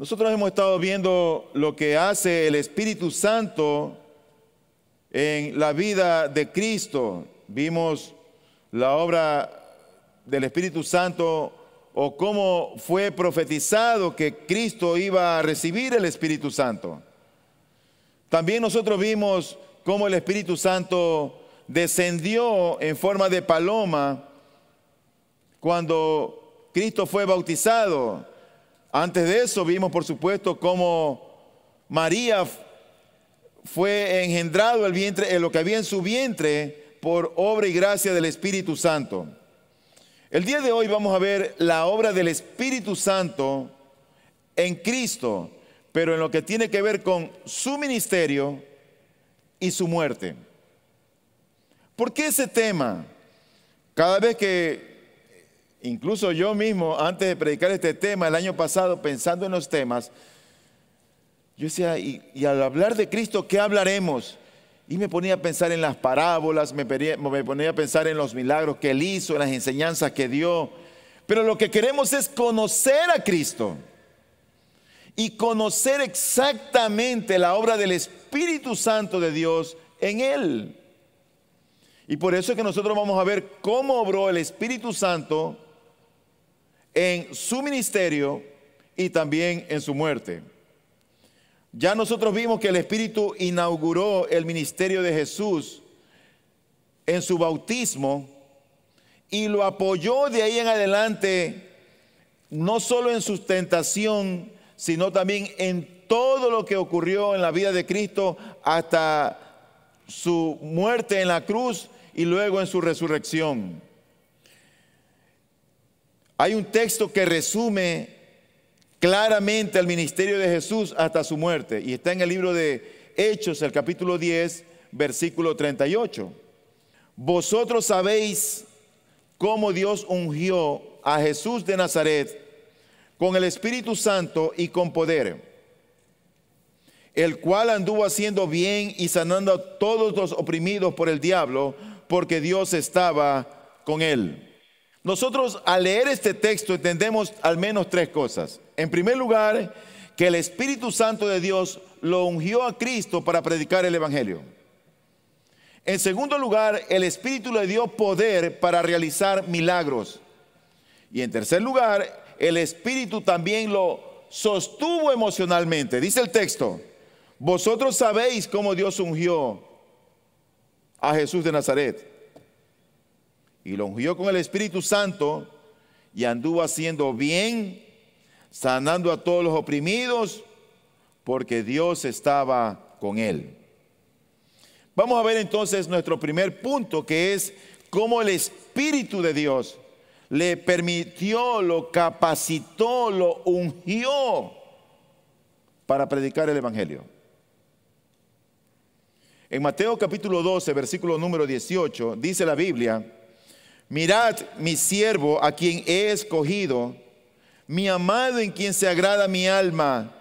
Nosotros hemos estado viendo lo que hace el Espíritu Santo en la vida de Cristo. Vimos la obra del Espíritu Santo o cómo fue profetizado que Cristo iba a recibir el Espíritu Santo. También nosotros vimos cómo el Espíritu Santo descendió en forma de paloma cuando Cristo fue bautizado. Antes de eso vimos, por supuesto, cómo María fue engendrado el vientre, lo que había en su vientre por obra y gracia del Espíritu Santo. El día de hoy vamos a ver la obra del Espíritu Santo en Cristo, pero en lo que tiene que ver con su ministerio y su muerte. ¿Por qué ese tema? Cada vez que, incluso yo mismo, antes de predicar este tema, el año pasado, pensando en los temas, yo decía, y al hablar de Cristo, ¿qué hablaremos? Y me ponía a pensar en las parábolas, me ponía a pensar en los milagros que Él hizo, en las enseñanzas que dio. Pero lo que queremos es conocer a Cristo y conocer exactamente la obra del Espíritu Santo de Dios en Él. Y por eso es que nosotros vamos a ver cómo obró el Espíritu Santo en su ministerio y también en su muerte. Ya nosotros vimos que el Espíritu inauguró el ministerio de Jesús en su bautismo y lo apoyó de ahí en adelante, no solo en su tentación, sino también en todo lo que ocurrió en la vida de Cristo hasta su muerte en la cruz y luego en su resurrección. Hay un texto que resume claramente el ministerio de Jesús hasta su muerte, y está en el libro de Hechos, el capítulo 10, versículo 38. Vosotros sabéis cómo Dios ungió a Jesús de Nazaret con el Espíritu Santo y con poder, el cual anduvo haciendo bien y sanando a todos los oprimidos por el diablo, porque Dios estaba con él. Nosotros al leer este texto entendemos al menos tres cosas. En primer lugar, que el Espíritu Santo de Dios lo ungió a Cristo para predicar el Evangelio. En segundo lugar, el Espíritu le dio poder para realizar milagros. Y en tercer lugar, el Espíritu también lo sostuvo emocionalmente. Dice el texto, vosotros sabéis cómo Dios ungió a Jesús de Nazaret. Y lo ungió con el Espíritu Santo y anduvo haciendo bien, sanando a todos los oprimidos, porque Dios estaba con él. Vamos a ver entonces nuestro primer punto, que es cómo el Espíritu de Dios le permitió, lo capacitó, lo ungió para predicar el Evangelio. En Mateo capítulo 12, versículo número 18, dice la Biblia: mirad mi siervo a quien he escogido, mi amado en quien se agrada mi alma.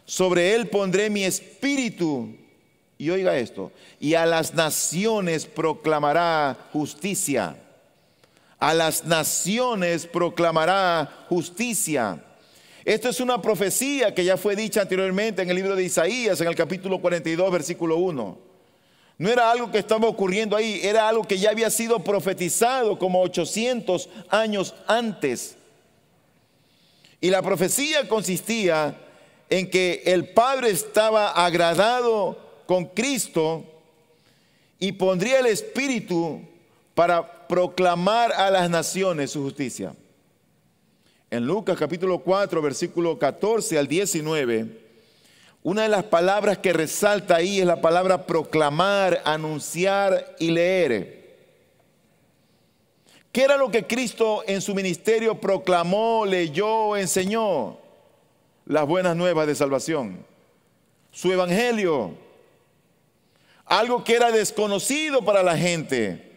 Sobre él pondré mi espíritu. Y oiga esto, y a las naciones proclamará justicia. A las naciones proclamará justicia. Esto es una profecía que ya fue dicha anteriormente en el libro de Isaías, en el capítulo 42, versículo 1. No era algo que estaba ocurriendo ahí, era algo que ya había sido profetizado como 800 años antes. Y la profecía consistía en que el Padre estaba agradado con Cristo y pondría el Espíritu para proclamar a las naciones su justicia. En Lucas capítulo 4, versículo 14 al 19, una de las palabras que resalta ahí es la palabra proclamar, anunciar y leer. ¿Qué era lo que Cristo en su ministerio proclamó, leyó, enseñó? Las buenas nuevas de salvación, su evangelio, algo que era desconocido para la gente.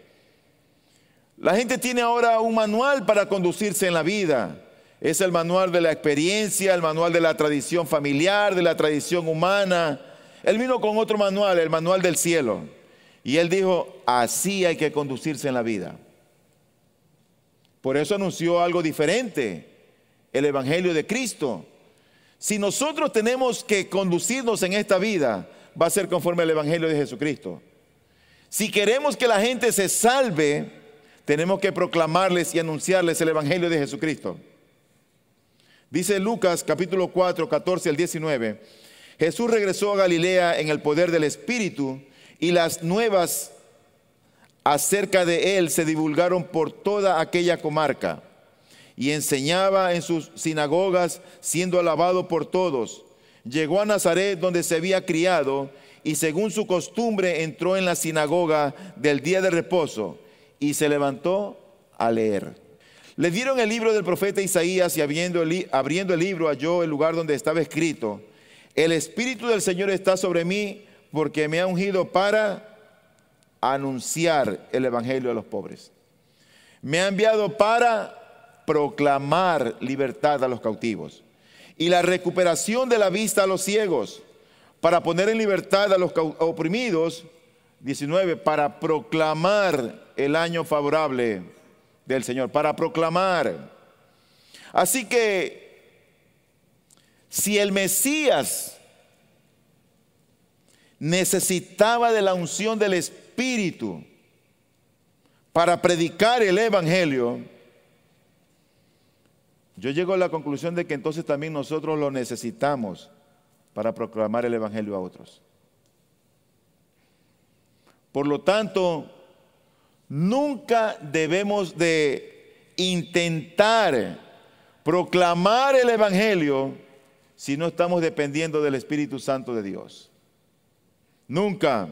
La gente tiene ahora un manual para conducirse en la vida. Es el manual de la experiencia, el manual de la tradición familiar, de la tradición humana. Él vino con otro manual, el manual del cielo. Y él dijo, así hay que conducirse en la vida. Por eso anunció algo diferente, el evangelio de Cristo. Si nosotros tenemos que conducirnos en esta vida, va a ser conforme al Evangelio de Jesucristo. Si queremos que la gente se salve, tenemos que proclamarles y anunciarles el Evangelio de Jesucristo. Dice Lucas capítulo 4, 14 al 19, Jesús regresó a Galilea en el poder del Espíritu y las nuevas acerca de él se divulgaron por toda aquella comarca. Y enseñaba en sus sinagogas, siendo alabado por todos. Llegó a Nazaret, donde se había criado, y según su costumbre entró en la sinagoga del día de reposo, y se levantó a leer. Le dieron el libro del profeta Isaías, y abriendo el libro halló el lugar donde estaba escrito: el Espíritu del Señor está sobre mí, porque me ha ungido para anunciar el evangelio a los pobres. Me ha enviado para proclamar libertad a los cautivos y la recuperación de la vista a los ciegos, para poner en libertad a los oprimidos. 19, para proclamar el año favorable del Señor, para proclamar. Así que si el Mesías necesitaba de la unción del Espíritu para predicar el evangelio, yo llego a la conclusión de que entonces también nosotros lo necesitamos para proclamar el evangelio a otros. Por lo tanto, nunca debemos de intentar proclamar el evangelio si no estamos dependiendo del Espíritu Santo de Dios. Nunca.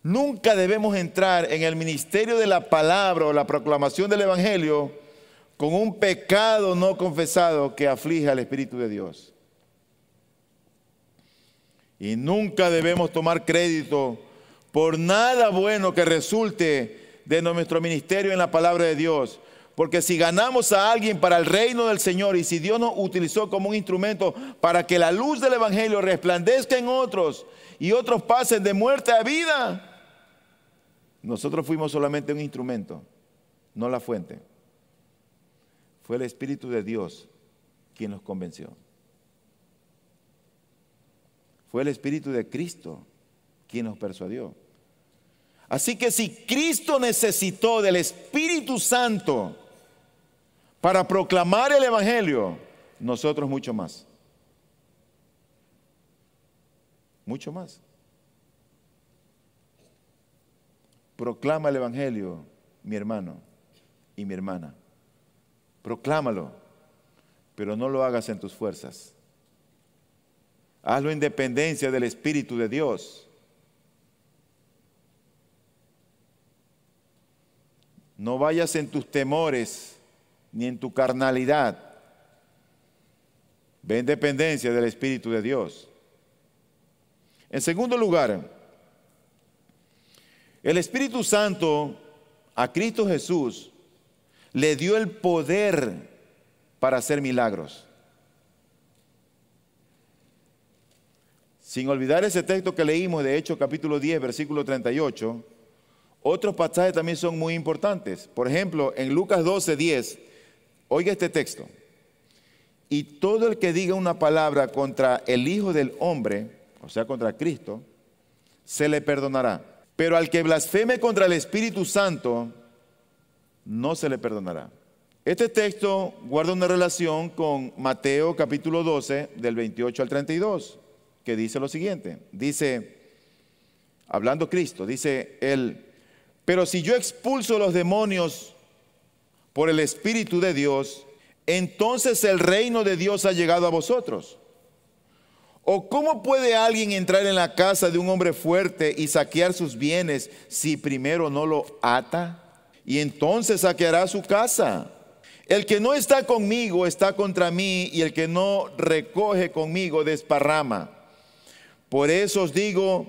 Nunca debemos entrar en el ministerio de la palabra o la proclamación del evangelio con un pecado no confesado que aflige al Espíritu de Dios. Y nunca debemos tomar crédito por nada bueno que resulte de nuestro ministerio en la palabra de Dios. Porque si ganamos a alguien para el reino del Señor, y si Dios nos utilizó como un instrumento para que la luz del evangelio resplandezca en otros y otros pasen de muerte a vida, nosotros fuimos solamente un instrumento, no la fuente. Fue el Espíritu de Dios quien nos convenció. Fue el Espíritu de Cristo quien nos persuadió. Así que si Cristo necesitó del Espíritu Santo para proclamar el evangelio, nosotros mucho más. Mucho más. Proclama el evangelio, mi hermano y mi hermana. Proclámalo, pero no lo hagas en tus fuerzas. Hazlo en dependencia del Espíritu de Dios. No vayas en tus temores ni en tu carnalidad. Ve en dependencia del Espíritu de Dios. En segundo lugar, el Espíritu Santo a Cristo Jesús le dio el poder para hacer milagros. Sin olvidar ese texto que leímos de Hechos capítulo 10, versículo 38, otros pasajes también son muy importantes. Por ejemplo, en Lucas 12, 10, oiga este texto: y todo el que diga una palabra contra el Hijo del Hombre, o sea, contra Cristo, se le perdonará. Pero al que blasfeme contra el Espíritu Santo, no se le perdonará. Este texto guarda una relación con Mateo capítulo 12, del 28 al 32, que dice lo siguiente. Dice, hablando Cristo, dice él: pero si yo expulso los demonios por el Espíritu de Dios, entonces el reino de Dios ha llegado a vosotros. ¿O cómo puede alguien entrar en la casa de un hombre fuerte y saquear sus bienes si primero no lo ata? Y entonces saqueará su casa. El que no está conmigo está contra mí, y el que no recoge conmigo desparrama. Por eso os digo,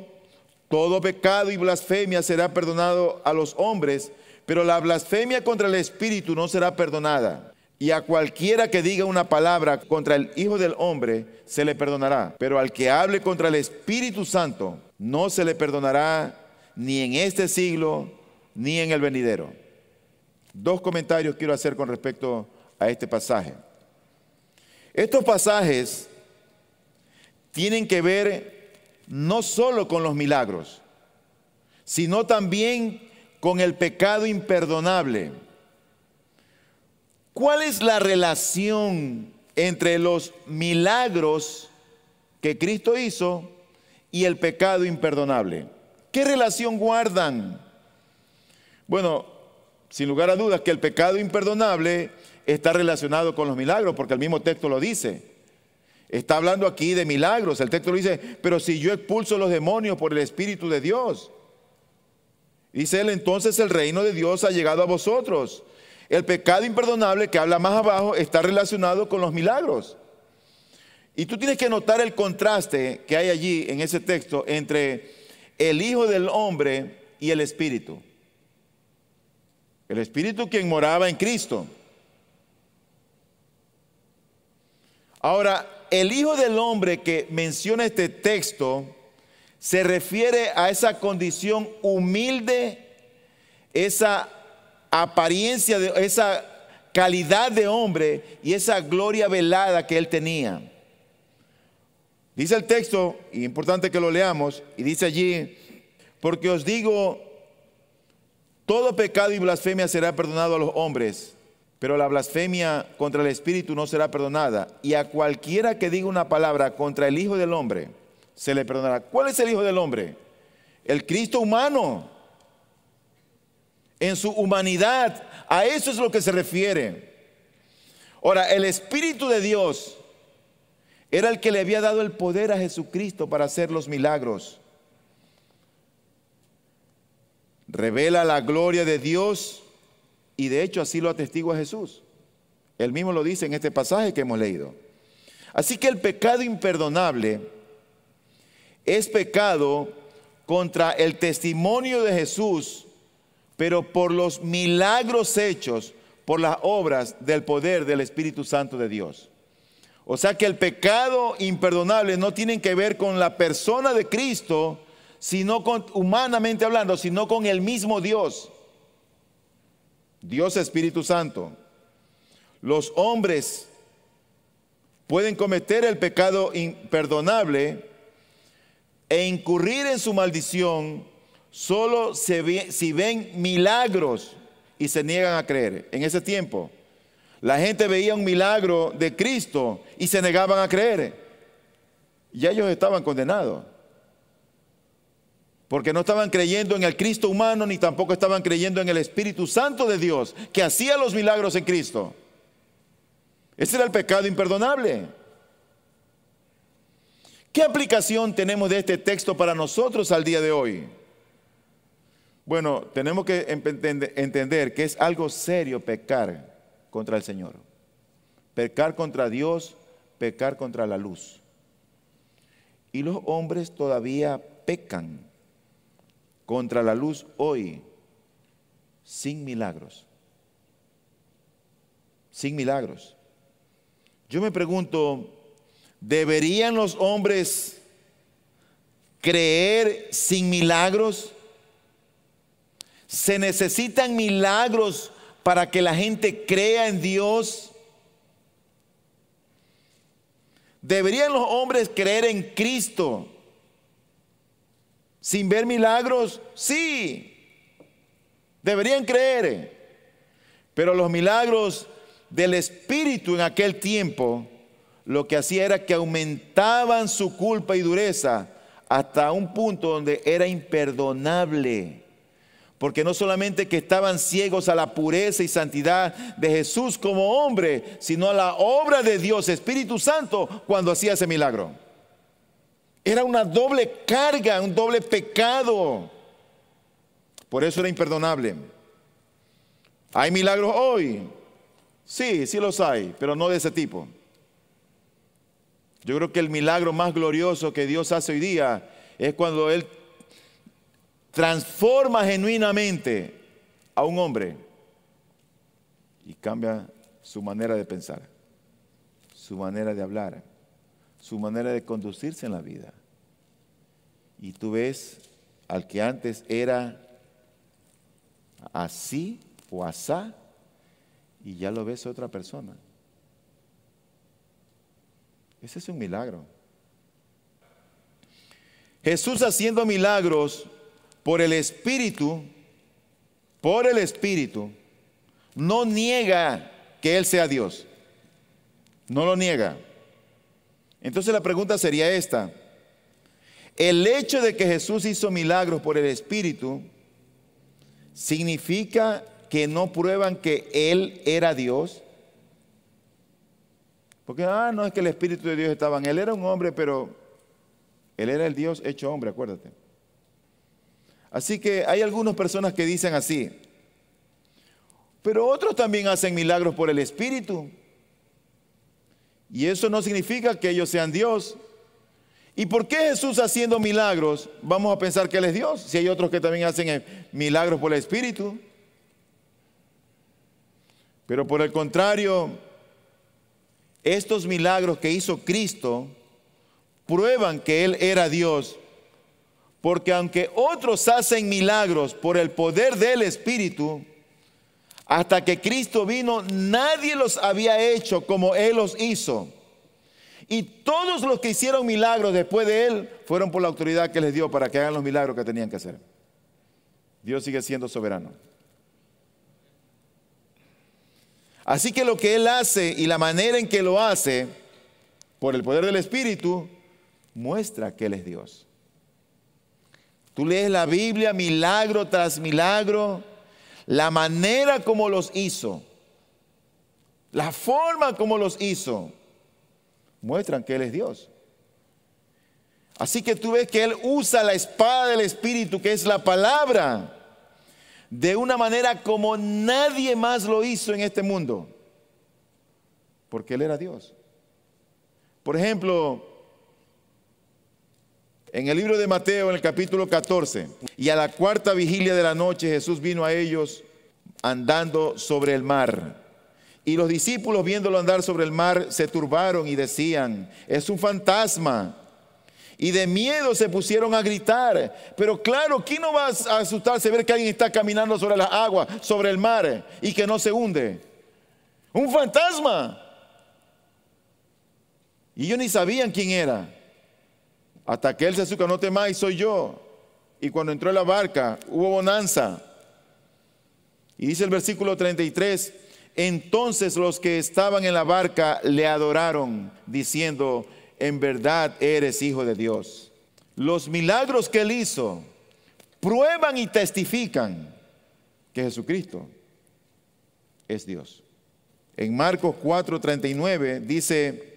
todo pecado y blasfemia será perdonado a los hombres, pero la blasfemia contra el Espíritu no será perdonada. Y a cualquiera que diga una palabra contra el Hijo del Hombre se le perdonará, pero al que hable contra el Espíritu Santo no se le perdonará, ni en este siglo ni en el venidero. Dos comentarios quiero hacer con respecto a este pasaje. Estos pasajes tienen que ver no solo con los milagros, sino también con el pecado imperdonable. ¿Cuál es la relación entre los milagros que Cristo hizo y el pecado imperdonable? ¿Qué relación guardan? Bueno, sin lugar a dudas que el pecado imperdonable está relacionado con los milagros, porque el mismo texto lo dice. Está hablando aquí de milagros. El texto lo dice, pero si yo expulso los demonios por el Espíritu de Dios, dice él, entonces el reino de Dios ha llegado a vosotros. El pecado imperdonable que habla más abajo está relacionado con los milagros. Y tú tienes que notar el contraste que hay allí en ese texto entre el Hijo del Hombre y el Espíritu. El Espíritu quien moraba en Cristo. Ahora, el Hijo del Hombre que menciona este texto se refiere a esa condición humilde, esa apariencia, esa calidad de hombre y esa gloria velada que él tenía. Dice el texto, y es importante que lo leamos, y dice allí, porque os digo, todo pecado y blasfemia será perdonado a los hombres, pero la blasfemia contra el Espíritu no será perdonada, y a cualquiera que diga una palabra contra el Hijo del Hombre, se le perdonará. ¿Cuál es el Hijo del Hombre? El Cristo humano. En su humanidad, a eso es lo que se refiere. Ahora, el Espíritu de Dios era el que le había dado el poder a Jesucristo para hacer los milagros. Revela la gloria de Dios y de hecho así lo atestigua Jesús. Él mismo lo dice en este pasaje que hemos leído. Así que el pecado imperdonable es pecado contra el testimonio de Jesús, pero por los milagros hechos, por las obras del poder del Espíritu Santo de Dios. O sea que el pecado imperdonable no tiene que ver con la persona de Cristo, sino con, humanamente hablando, sino con el mismo Dios. Dios Espíritu Santo. Los hombres pueden cometer el pecado imperdonable e incurrir en su maldición solo si ven milagros y se niegan a creer. En ese tiempo, la gente veía un milagro de Cristo y se negaban a creer. Ya ellos estaban condenados. Porque no estaban creyendo en el Cristo humano, ni tampoco estaban creyendo en el Espíritu Santo de Dios, que hacía los milagros en Cristo. Ese era el pecado imperdonable. ¿Qué aplicación tenemos de este texto para nosotros al día de hoy? Bueno, tenemos que entender que es algo serio pecar contra el Señor. Pecar contra Dios, pecar contra la luz. Y los hombres todavía pecan contra la luz hoy, sin milagros. Sin milagros. Yo me pregunto, ¿deberían los hombres creer sin milagros? ¿Se necesitan milagros para que la gente crea en Dios? ¿Deberían los hombres creer en Cristo sin ver milagros? Sí, deberían creer. Pero los milagros del Espíritu en aquel tiempo lo que hacía era que aumentaban su culpa y dureza hasta un punto donde era imperdonable. Porque no solamente que estaban ciegos a la pureza y santidad de Jesús como hombre, sino a la obra de Dios, Espíritu Santo, cuando hacía ese milagro. Era una doble carga, un doble pecado. Por eso era imperdonable. ¿Hay milagros hoy? Sí, sí los hay, pero no de ese tipo. Yo creo que el milagro más glorioso que Dios hace hoy día es cuando Él transforma genuinamente a un hombre y cambia su manera de pensar, su manera de hablar, su manera de conducirse en la vida. Y tú ves al que antes era así o asá y ya lo ves otra persona. Ese es un milagro. Jesús haciendo milagros por el Espíritu, no niega que Él sea Dios. No lo niega. Entonces la pregunta sería esta: ¿el hecho de que Jesús hizo milagros por el Espíritu significa que no prueban que Él era Dios? Porque, no es que el Espíritu de Dios estaba en Él. Era un hombre, pero Él era el Dios hecho hombre, acuérdate. Así que hay algunas personas que dicen así, pero otros también hacen milagros por el Espíritu. Y eso no significa que ellos sean Dios. ¿Y por qué Jesús haciendo milagros vamos a pensar que Él es Dios? Si hay otros que también hacen milagros por el Espíritu. Pero por el contrario, estos milagros que hizo Cristo prueban que Él era Dios. Porque aunque otros hacen milagros por el poder del Espíritu, hasta que Cristo vino, nadie los había hecho como Él los hizo. Y todos los que hicieron milagros después de Él fueron por la autoridad que les dio para que hagan los milagros que tenían que hacer. Dios sigue siendo soberano. Así que lo que Él hace y la manera en que lo hace, por el poder del Espíritu, muestra que Él es Dios. Tú lees la Biblia milagro tras milagro, la manera como los hizo, la forma como los hizo, muestran que Él es Dios. Así que tú ves que Él usa la espada del Espíritu, que es la palabra, de una manera como nadie más lo hizo en este mundo, porque Él era Dios. Por ejemplo, en el libro de Mateo, en el capítulo 14, y a la cuarta vigilia de la noche Jesús vino a ellos andando sobre el mar. Y los discípulos, viéndolo andar sobre el mar, se turbaron y decían: es un fantasma. Y de miedo se pusieron a gritar. Pero claro, ¿quién no va a asustarse ver que alguien está caminando sobre las aguas, sobre el mar, y que no se hunde? ¡Un fantasma! Y ellos ni sabían quién era, hasta que él se acercó: no temáis, soy yo. Y cuando entró en la barca, hubo bonanza. Y dice el versículo 33, entonces los que estaban en la barca le adoraron, diciendo: en verdad eres Hijo de Dios. Los milagros que Él hizo prueban y testifican que Jesucristo es Dios. En Marcos 4:39 dice: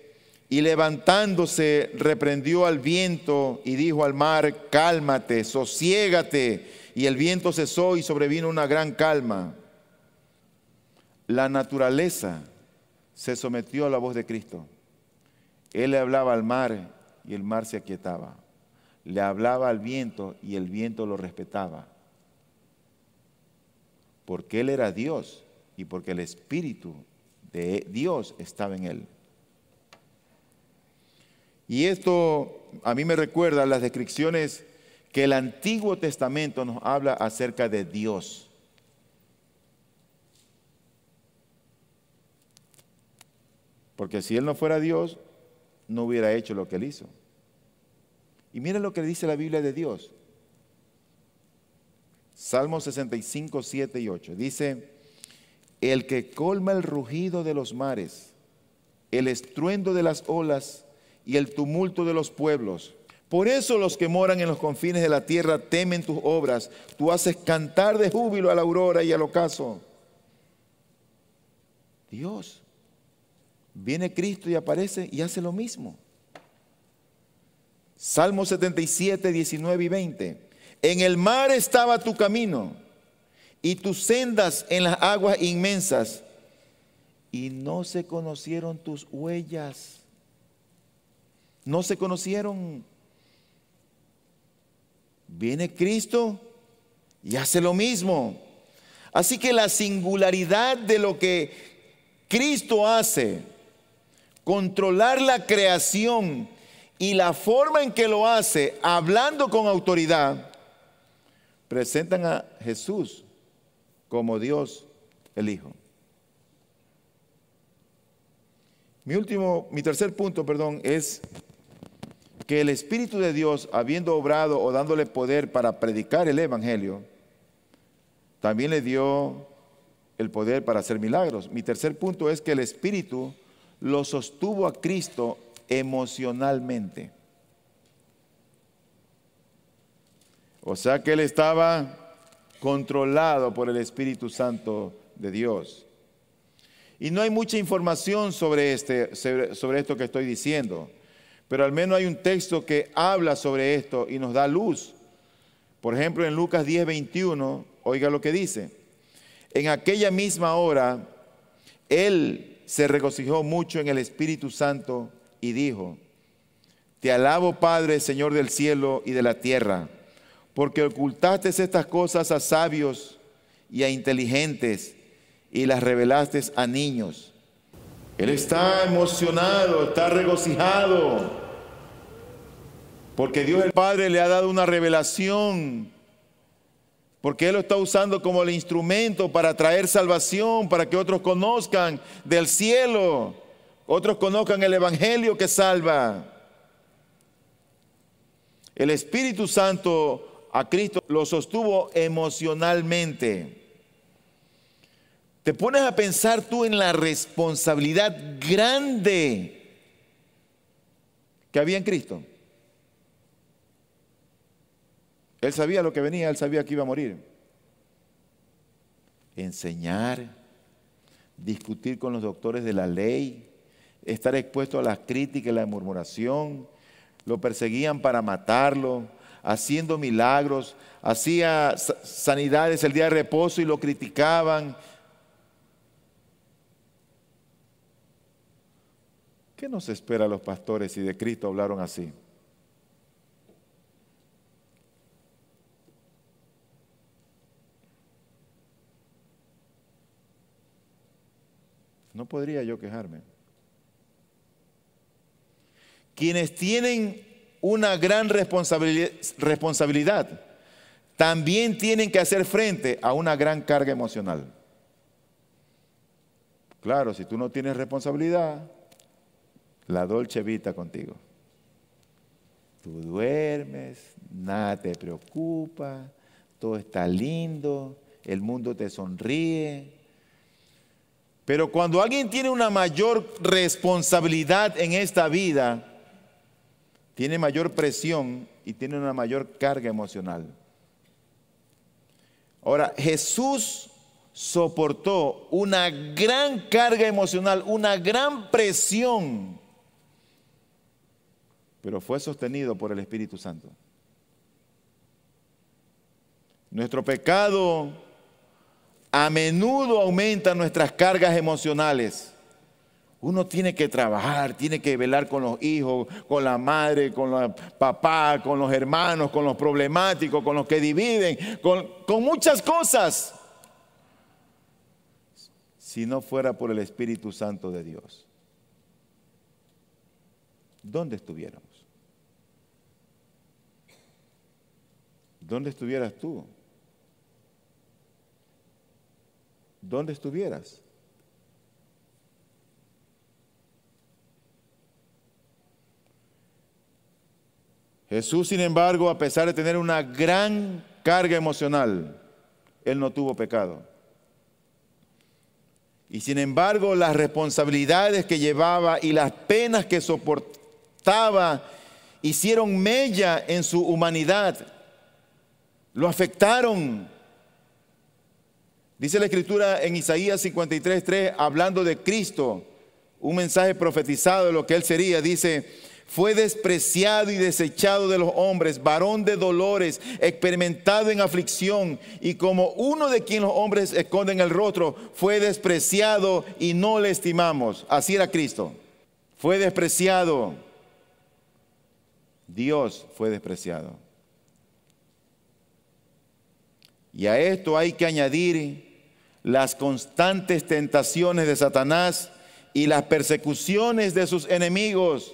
y levantándose reprendió al viento y dijo al mar: cálmate, sosiégate. Y el viento cesó y sobrevino una gran calma. La naturaleza se sometió a la voz de Cristo. Él le hablaba al mar y el mar se aquietaba. Le hablaba al viento y el viento lo respetaba. Porque Él era Dios y porque el Espíritu de Dios estaba en Él. Y esto a mí me recuerda las descripciones que el Antiguo Testamento nos habla acerca de Dios. Porque si Él no fuera Dios, no hubiera hecho lo que Él hizo. Y miren lo que dice la Biblia de Dios. Salmos 65, 7 y 8. Dice: el que colma el rugido de los mares, el estruendo de las olas y el tumulto de los pueblos. Por eso los que moran en los confines de la tierra temen tus obras. Tú haces cantar de júbilo a la aurora y al ocaso. Dios. Viene Cristo y aparece y hace lo mismo. Salmo 77, 19 y 20. En el mar estaba tu camino y tus sendas en las aguas inmensas, y no se conocieron tus huellas. No se conocieron. Viene Cristo y hace lo mismo. Así que la singularidad de lo que Cristo hace, controlar la creación y la forma en que lo hace, hablando con autoridad, presentan a Jesús como Dios el Hijo. Mi tercer punto, es que el Espíritu de Dios, habiendo obrado o dándole poder para predicar el Evangelio, también le dio el poder para hacer milagros. Mi tercer punto es que el Espíritu lo sostuvo a Cristo emocionalmente. O sea que él estaba controlado por el Espíritu Santo de Dios. Y no hay mucha información sobre esto que estoy diciendo, pero al menos hay un texto que habla sobre esto y nos da luz. Por ejemplo, en Lucas 10:21, oiga lo que dice. En aquella misma hora, él se regocijó mucho en el Espíritu Santo y dijo: Te alabo, Padre, Señor del cielo y de la tierra, porque ocultaste estas cosas a sabios y a inteligentes y las revelaste a niños. Él está emocionado, está regocijado, porque Dios el Padre le ha dado una revelación, porque Él lo está usando como el instrumento para traer salvación, para que otros conozcan del cielo, otros conozcan el Evangelio que salva. El Espíritu Santo a Cristo lo sostuvo emocionalmente. Te pones a pensar tú en la responsabilidad grande que había en Cristo. Él sabía lo que venía, él sabía que iba a morir. Enseñar, discutir con los doctores de la ley, estar expuesto a las críticas y la murmuración. Lo perseguían para matarlo, haciendo milagros, hacía sanidades el día de reposo y lo criticaban. ¿Qué nos espera a los pastores si de Cristo hablaron así? No podría yo quejarme. Quienes tienen una gran responsabilidad también tienen que hacer frente a una gran carga emocional. Claro, si tú no tienes responsabilidad, la Dolce Vita contigo. Tú duermes, nada te preocupa, todo está lindo, el mundo te sonríe. Pero cuando alguien tiene una mayor responsabilidad en esta vida, tiene mayor presión y tiene una mayor carga emocional. Ahora, Jesús soportó una gran carga emocional, una gran presión, pero fue sostenido por el Espíritu Santo. Nuestro pecado a menudo aumenta nuestras cargas emocionales. Uno tiene que trabajar, tiene que velar con los hijos, con la madre, con el papá, con los hermanos, con los problemáticos, con los que dividen, con muchas cosas. Si no fuera por el Espíritu Santo de Dios, ¿dónde estuviéramos? ¿Dónde estuvieras tú? ¿Dónde estuvieras? Jesús, sin embargo, a pesar de tener una gran carga emocional, Él no tuvo pecado. Y sin embargo, las responsabilidades que llevaba y las penas que soportaba hicieron mella en su humanidad, lo afectaron. Dice la Escritura en Isaías 53:3, hablando de Cristo, un mensaje profetizado de lo que Él sería, dice: fue despreciado y desechado de los hombres, varón de dolores, experimentado en aflicción, y como uno de quien los hombres esconden el rostro, fue despreciado y no le estimamos. Así era Cristo. Fue despreciado. Dios fue despreciado. Y a esto hay que añadir las constantes tentaciones de Satanás y las persecuciones de sus enemigos.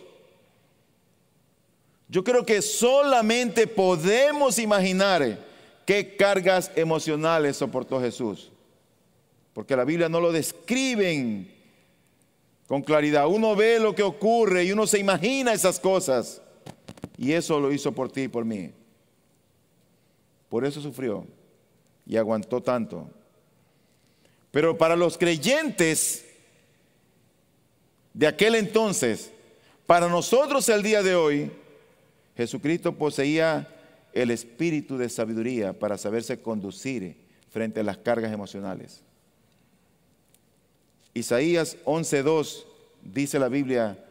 Yo creo que solamente podemos imaginar qué cargas emocionales soportó Jesús, porque la Biblia no lo describe con claridad. Uno ve lo que ocurre y uno se imagina esas cosas. Y eso lo hizo por ti y por mí. Por eso sufrió y aguantó tanto. Pero para los creyentes de aquel entonces, para nosotros el día de hoy, Jesucristo poseía el espíritu de sabiduría para saberse conducir frente a las cargas emocionales. Isaías 11:2 dice la Biblia,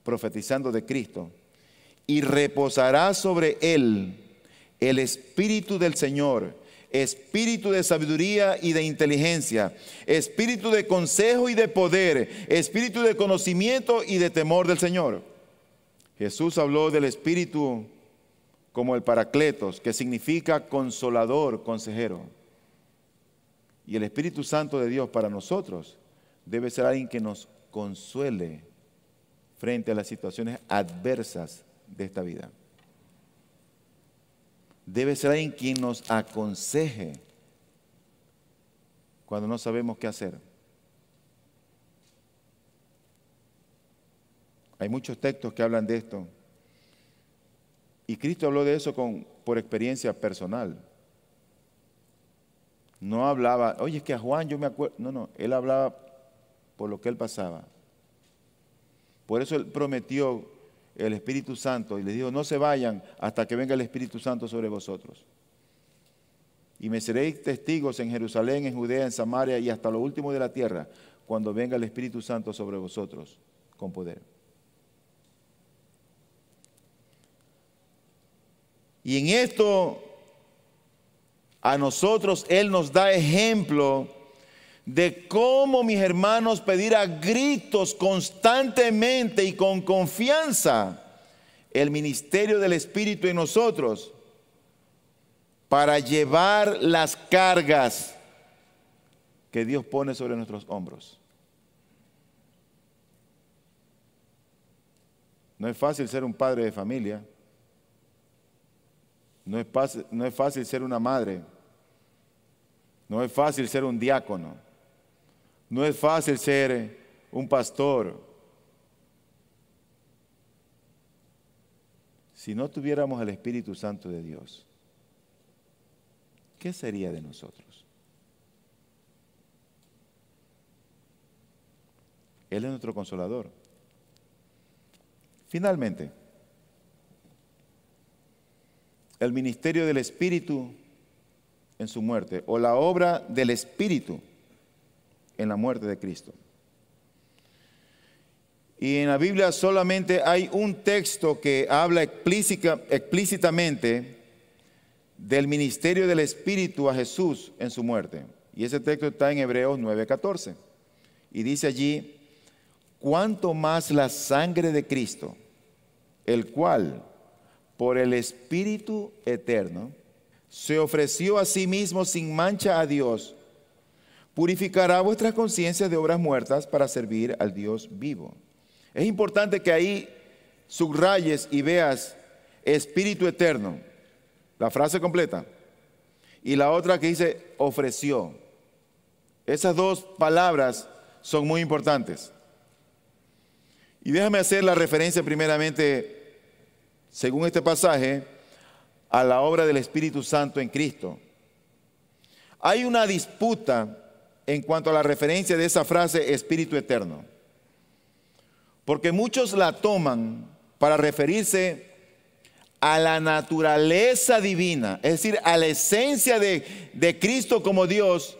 profetizando de Cristo: y reposará sobre él el espíritu del Señor, espíritu de sabiduría y de inteligencia, espíritu de consejo y de poder, espíritu de conocimiento y de temor del Señor. Jesús habló del espíritu como el Paracletos, que significa consolador, consejero. Y el Espíritu Santo de Dios para nosotros debe ser alguien que nos consuele frente a las situaciones adversas de esta vida. Debe ser alguien quien nos aconseje cuando no sabemos qué hacer. Hay muchos textos que hablan de esto. Y Cristo habló de eso por experiencia personal. No hablaba, oye, es que a Juan yo me acuerdo. No, él hablaba por lo que él pasaba. Por eso él prometió el Espíritu Santo y les dijo: no se vayan hasta que venga el Espíritu Santo sobre vosotros. Y me seréis testigos en Jerusalén, en Judea, en Samaria y hasta lo último de la tierra, cuando venga el Espíritu Santo sobre vosotros con poder. Y en esto a nosotros Él nos da ejemplo de cómo, mis hermanos, pedir a gritos constantemente y con confianza el ministerio del Espíritu en nosotros para llevar las cargas que Dios pone sobre nuestros hombros. No es fácil ser un padre de familia. No es fácil ser una madre. No es fácil ser un diácono. No es fácil ser un pastor. Si no tuviéramos el Espíritu Santo de Dios, ¿qué sería de nosotros? Él es nuestro consolador. Finalmente, el ministerio del Espíritu en su muerte, o la obra del Espíritu en la muerte de Cristo. Y en la Biblia solamente hay un texto que habla explícitamente del ministerio del Espíritu a Jesús en su muerte. Y ese texto está en Hebreos 9:14. Y dice allí: cuánto más la sangre de Cristo, el cual, por el Espíritu eterno, se ofreció a sí mismo sin mancha a Dios, purificará vuestras conciencias de obras muertas para servir al Dios vivo. Es importante que ahí subrayes y veas Espíritu eterno, la frase completa, y la otra que dice ofreció. Esas dos palabras son muy importantes. Y déjame hacer la referencia primeramente, según este pasaje, a la obra del Espíritu Santo en Cristo. Hay una disputa en cuanto a la referencia de esa frase Espíritu eterno, porque muchos la toman para referirse a la naturaleza divina, es decir, a la esencia de Cristo como Dios,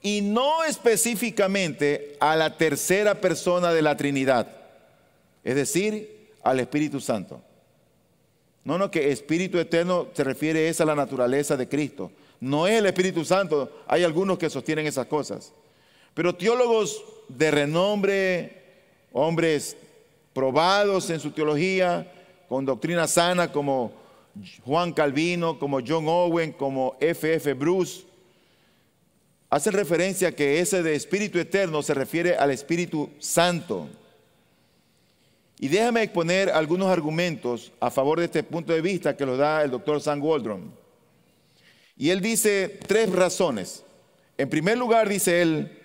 y no específicamente a la tercera persona de la Trinidad, es decir, al Espíritu Santo. No, que Espíritu eterno se refiere a la naturaleza de Cristo. No es el Espíritu Santo. Hay algunos que sostienen esas cosas. Pero teólogos de renombre, hombres probados en su teología, con doctrina sana, como Juan Calvino, como John Owen, como F.F. Bruce, hacen referencia a que ese de Espíritu eterno se refiere al Espíritu Santo. Y déjame exponer algunos argumentos a favor de este punto de vista que los da el doctor Sam Waldron. Y él dice tres razones. En primer lugar, dice él,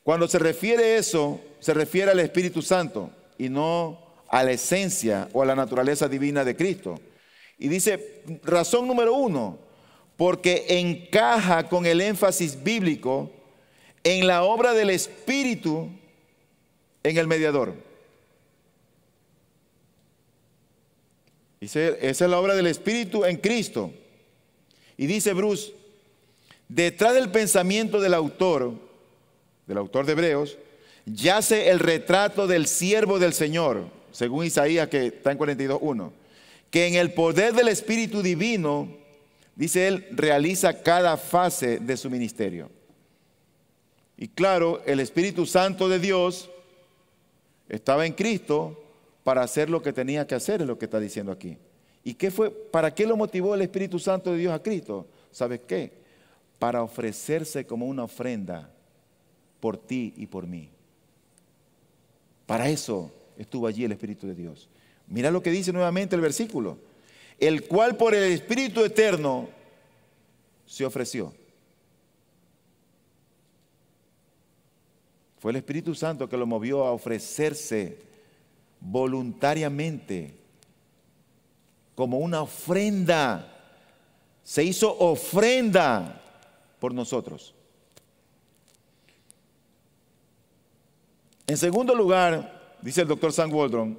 Cuando se refiere a eso, se refiere al Espíritu Santo y no a la esencia o a la naturaleza divina de Cristo. Y dice, razón número 1, porque encaja con el énfasis bíblico en la obra del Espíritu en el mediador. Dice, esa es la obra del Espíritu en Cristo. Y dice Bruce, detrás del pensamiento del autor de Hebreos, yace el retrato del siervo del Señor, según Isaías, que está en 42:1, que en el poder del Espíritu Divino, dice él, realiza cada fase de su ministerio. Y claro, el Espíritu Santo de Dios estaba en Cristo para hacer lo que tenía que hacer, es lo que está diciendo aquí. ¿Y qué fue? ¿Para qué lo motivó el Espíritu Santo de Dios a Cristo? ¿Sabes qué? Para ofrecerse como una ofrenda por ti y por mí. Para eso estuvo allí el Espíritu de Dios. Mira lo que dice nuevamente el versículo. El cual por el Espíritu eterno se ofreció. Fue el Espíritu Santo que lo movió a ofrecerse voluntariamente como una ofrenda. Se hizo ofrenda por nosotros. En segundo lugar, dice el doctor Sam Waldron,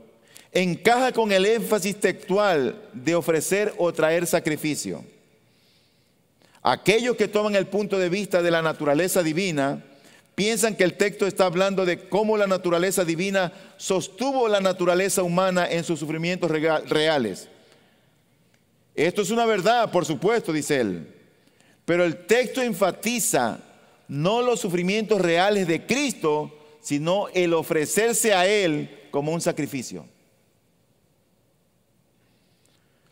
encaja con el énfasis textual de ofrecer o traer sacrificio. Aquellos que toman el punto de vista de la naturaleza divina piensan que el texto está hablando de cómo la naturaleza divina sostuvo la naturaleza humana en sus sufrimientos reales. Esto es una verdad, por supuesto, dice él, pero el texto enfatiza no los sufrimientos reales de Cristo, sino el ofrecerse a Él como un sacrificio.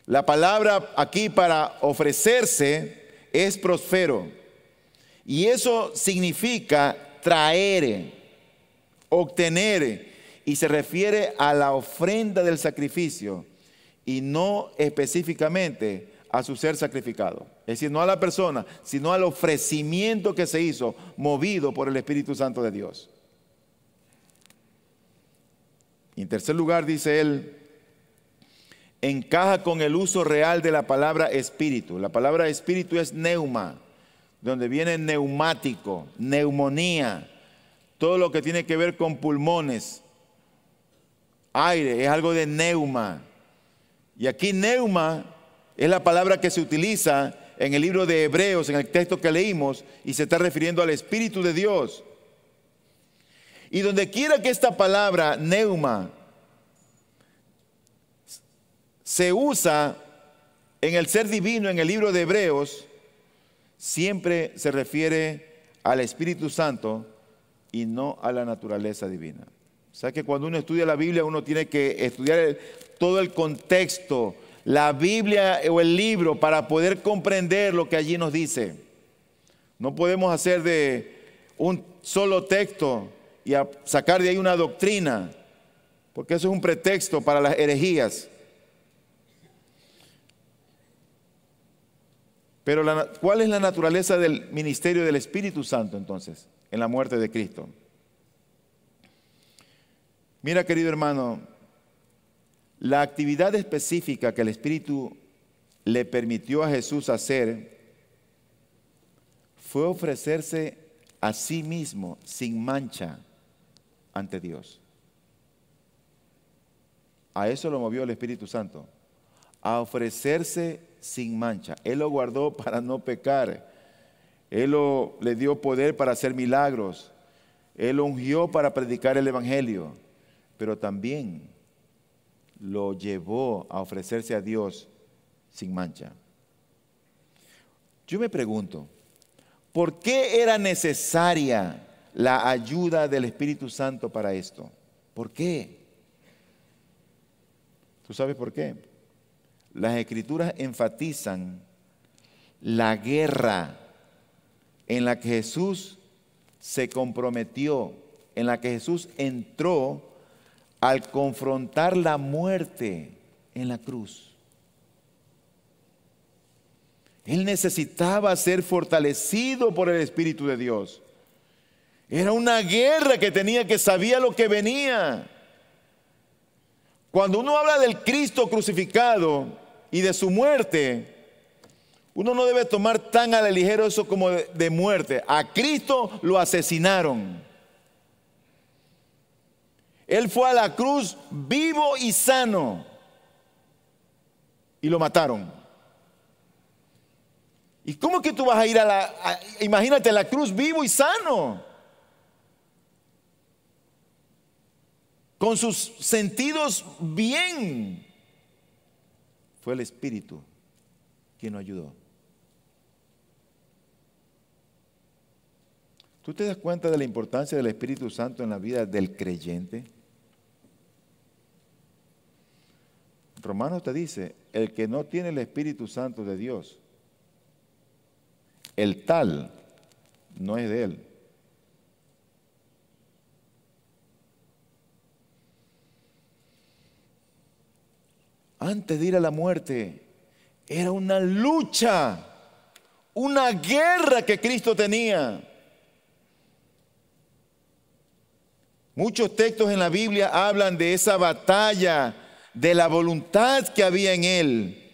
La palabra aquí para ofrecerse es prósfero, y eso significa traer, obtener, y se refiere a la ofrenda del sacrificio y no específicamente a su ser sacrificado. Es decir, no a la persona, sino al ofrecimiento que se hizo, movido por el Espíritu Santo de Dios. En tercer lugar, dice él, encaja con el uso real de la palabra espíritu. La palabra espíritu es neuma, donde viene neumático, neumonía, todo lo que tiene que ver con pulmones, aire, es algo de neuma. Y aquí neuma es la palabra que se utiliza en el libro de Hebreos, en el texto que leímos, y se está refiriendo al Espíritu de Dios. Y donde quiera que esta palabra neuma se usa en el ser divino, en el libro de Hebreos, siempre se refiere al Espíritu Santo y no a la naturaleza divina. O sea que cuando uno estudia la Biblia, uno tiene que estudiar todo el contexto, la Biblia o el libro, para poder comprender lo que allí nos dice. No podemos hacer de un solo texto y sacar de ahí una doctrina, porque eso es un pretexto para las herejías. Pero ¿cuál es la naturaleza del ministerio del Espíritu Santo entonces en la muerte de Cristo? Mira, querido hermano, la actividad específica que el Espíritu le permitió a Jesús hacer fue ofrecerse a sí mismo sin mancha ante Dios. A eso lo movió el Espíritu Santo, a ofrecerse sin mancha. Él lo guardó para no pecar. Él le dio poder para hacer milagros. Él lo ungió para predicar el Evangelio. Pero también lo llevó a ofrecerse a Dios sin mancha. Yo me pregunto, ¿por qué era necesaria la ayuda del Espíritu Santo para esto? ¿Por qué? ¿Tú sabes por qué? Las Escrituras enfatizan la guerra en la que Jesús se comprometió, en la que Jesús entró al confrontar la muerte en la cruz. Él necesitaba ser fortalecido por el Espíritu de Dios. Era una guerra que tenía, que sabía lo que venía. Cuando uno habla del Cristo crucificado y de su muerte, uno no debe tomar tan a la ligera eso como de muerte. A Cristo lo asesinaron. Él fue a la cruz vivo y sano y lo mataron. ¿Y cómo que tú vas a ir imagínate, a la cruz vivo y sano? Con sus sentidos bien. Fue el Espíritu quien nos ayudó. ¿Tú te das cuenta de la importancia del Espíritu Santo en la vida del creyente? Romanos te dice, el que no tiene el Espíritu Santo de Dios, el tal no es de él. Antes de ir a la muerte, era una lucha, una guerra que Cristo tenía. Muchos textos en la Biblia hablan de esa batalla, de la voluntad que había en Él.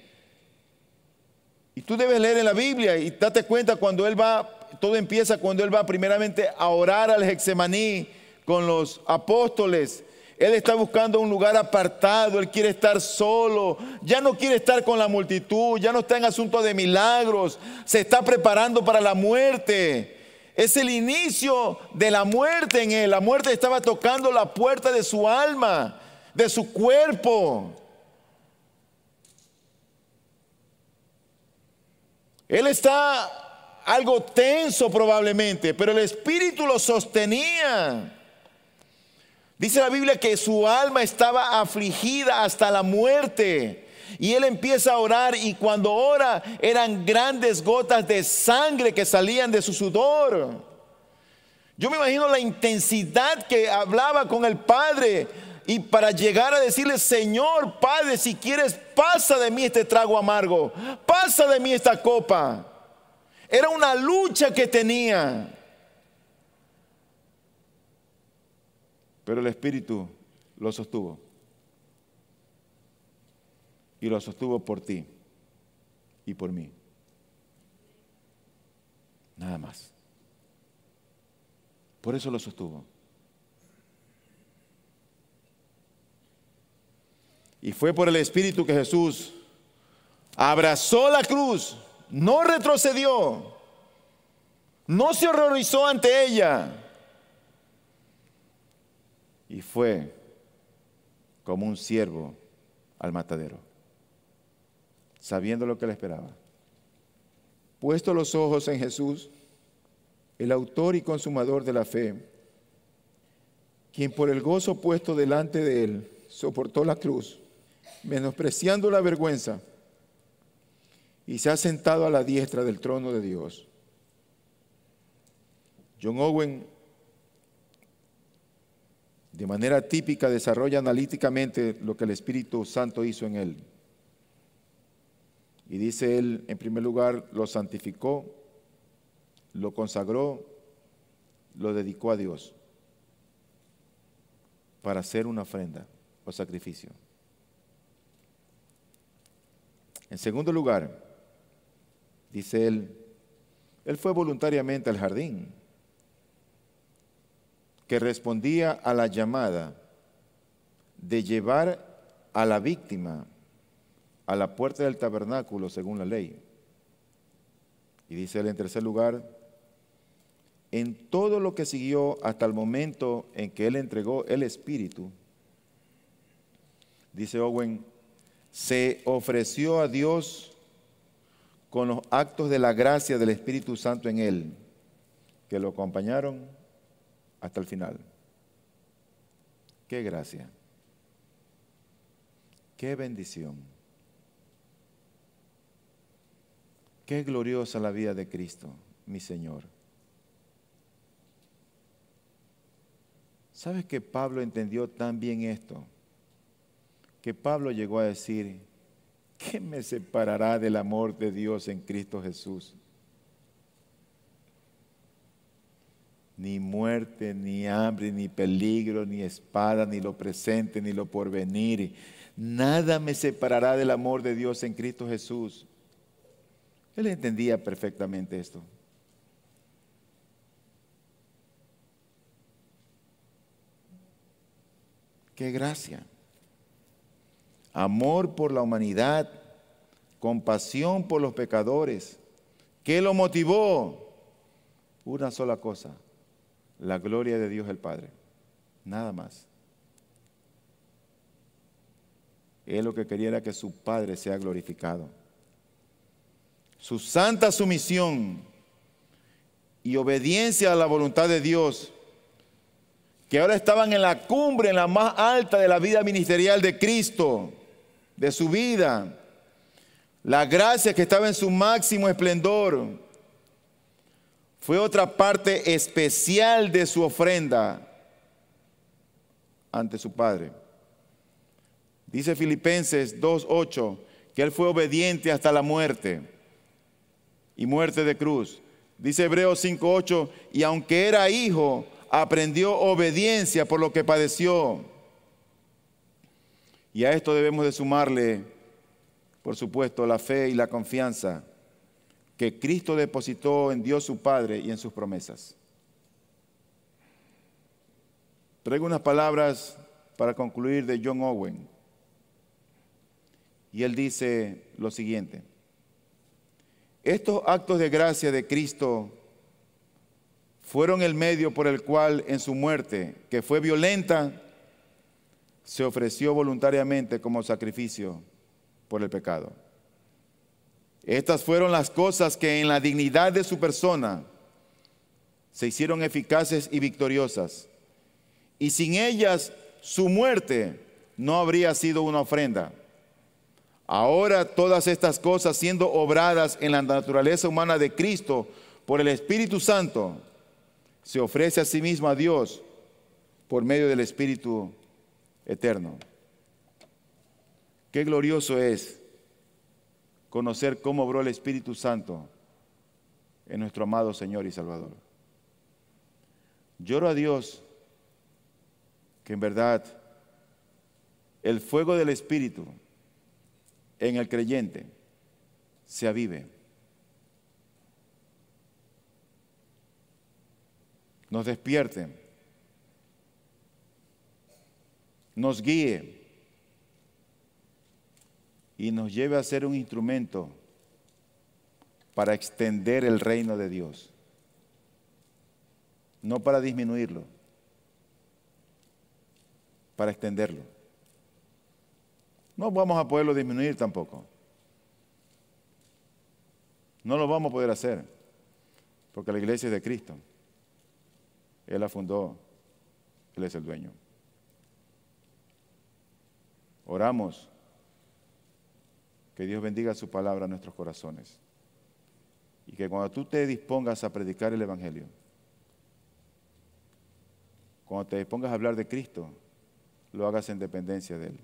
Y tú debes leer en la Biblia y date cuenta cuando Él va, todo empieza cuando Él va primeramente a orar al Getsemaní con los apóstoles. Él está buscando un lugar apartado, Él quiere estar solo, ya no quiere estar con la multitud, ya no está en asunto de milagros, se está preparando para la muerte. Es el inicio de la muerte en Él. La muerte estaba tocando la puerta de su alma, de su cuerpo. Él está algo tenso probablemente, pero el Espíritu lo sostenía. Dice la Biblia que su alma estaba afligida hasta la muerte. Y él empieza a orar y cuando ora eran grandes gotas de sangre que salían de su sudor. Yo me imagino la intensidad que hablaba con el Padre y para llegar a decirle, Señor, Padre, si quieres, pasa de mí este trago amargo, pasa de mí esta copa. Era una lucha que tenía. Pero el Espíritu lo sostuvo. Y lo sostuvo por ti y por mí. Nada más. Por eso lo sostuvo. Y fue por el Espíritu que Jesús abrazó la cruz, no retrocedió, no se horrorizó ante ella. Y fue como un ciervo al matadero, sabiendo lo que le esperaba. Puesto los ojos en Jesús, el autor y consumador de la fe, quien por el gozo puesto delante de él soportó la cruz, menospreciando la vergüenza, y se ha sentado a la diestra del trono de Dios. John Owen, de manera típica, desarrolla analíticamente lo que el Espíritu Santo hizo en él. Y dice él, en primer lugar, lo santificó, lo consagró, lo dedicó a Dios para hacer una ofrenda o sacrificio. En segundo lugar, dice él fue voluntariamente al jardín, que respondía a la llamada de llevar a la víctima a la puerta del tabernáculo según la ley. Y dice él en tercer lugar, en todo lo que siguió hasta el momento en que él entregó el Espíritu, dice Owen, se ofreció a Dios con los actos de la gracia del Espíritu Santo en él, que lo acompañaron hasta el final. ¡Qué gracia! ¡Qué bendición! ¡Qué gloriosa la vida de Cristo, mi Señor! ¿Sabes que Pablo entendió tan bien esto? Que Pablo llegó a decir, ¿qué me separará del amor de Dios en Cristo Jesús? ni muerte, ni hambre, ni peligro, ni espada, ni lo presente, ni lo porvenir. Nada me separará del amor de Dios en Cristo Jesús. Él entendía perfectamente esto. ¡Qué gracia! Amor por la humanidad, compasión por los pecadores. ¿Qué lo motivó? Una sola cosa: la gloria de Dios el Padre. Nada más. Él lo que quería era que su Padre sea glorificado. Su santa sumisión y obediencia a la voluntad de Dios, que ahora estaban en la cumbre, en la más alta de la vida ministerial de Cristo, de su vida, la gracia que estaba en su máximo esplendor, fue otra parte especial de su ofrenda ante su Padre. Dice Filipenses 2:8 que Él fue obediente hasta la muerte y muerte de cruz. Dice Hebreos 5:8, y aunque era hijo, aprendió obediencia por lo que padeció. Y a esto debemos de sumarle, por supuesto, la fe y la confianza que Cristo depositó en Dios su Padre y en sus promesas. Traigo unas palabras para concluir de John Owen. Y él dice lo siguiente: estos actos de gracia de Cristo fueron el medio por el cual en su muerte, que fue violenta, se ofreció voluntariamente como sacrificio por el pecado. Estas fueron las cosas que en la dignidad de su persona se hicieron eficaces y victoriosas. Y sin ellas su muerte no habría sido una ofrenda. Ahora todas estas cosas, siendo obradas en la naturaleza humana de Cristo por el Espíritu Santo, se ofrece a sí mismo a Dios por medio del Espíritu eterno. Qué glorioso es conocer cómo obró el Espíritu Santo en nuestro amado Señor y Salvador. Lloro a Dios que en verdad el fuego del Espíritu en el creyente se avive, nos despierte, nos guíe y nos lleve a ser un instrumento para extender el reino de Dios, no para disminuirlo, para extenderlo. No vamos a poderlo disminuir tampoco. No lo vamos a poder hacer, porque la iglesia es de Cristo. Él la fundó, Él es el dueño. Oramos que Dios bendiga su palabra en nuestros corazones y que cuando tú te dispongas a predicar el Evangelio, cuando te dispongas a hablar de Cristo, lo hagas en dependencia de Él.